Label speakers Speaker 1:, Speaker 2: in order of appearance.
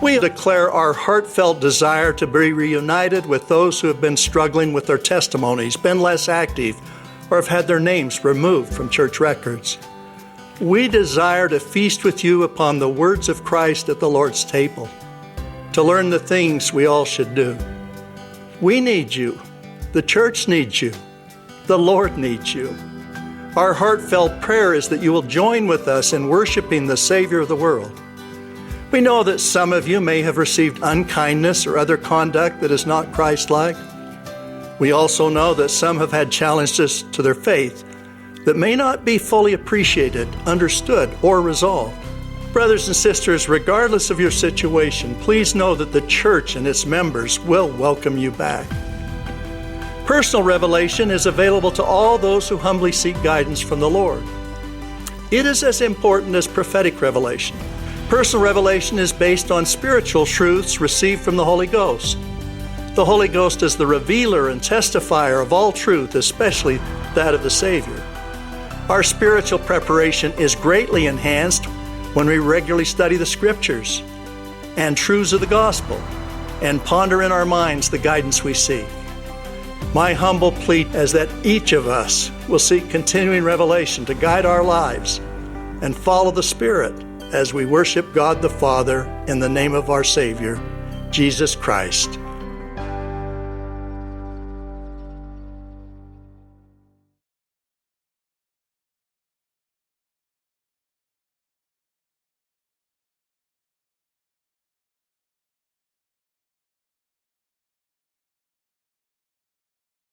Speaker 1: We declare our heartfelt desire to be reunited with those who have been struggling with their testimonies, been less active, or have had their names removed from church records. We desire to feast with you upon the words of Christ at the Lord's table, to learn the things we all should do. We need you. The church needs you. The Lord needs you. Our heartfelt prayer is that you will join with us in worshiping the Savior of the world. We know that some of you may have received unkindness or other conduct that is not Christ-like. We also know that some have had challenges to their faith that may not be fully appreciated, understood, or resolved. Brothers and sisters, regardless of your situation, please know that the church and its members will welcome you back. Personal revelation is available to all those who humbly seek guidance from the Lord. It is as important as prophetic revelation. Personal revelation is based on spiritual truths received from the Holy Ghost. The Holy Ghost is the revealer and testifier of all truth, especially that of the Savior. Our spiritual preparation is greatly enhanced when we regularly study the Scriptures and truths of the gospel and ponder in our minds the guidance we seek. My humble plea is that each of us will seek continuing revelation to guide our lives and follow the Spirit as we worship God the Father in the name of our Savior, Jesus Christ.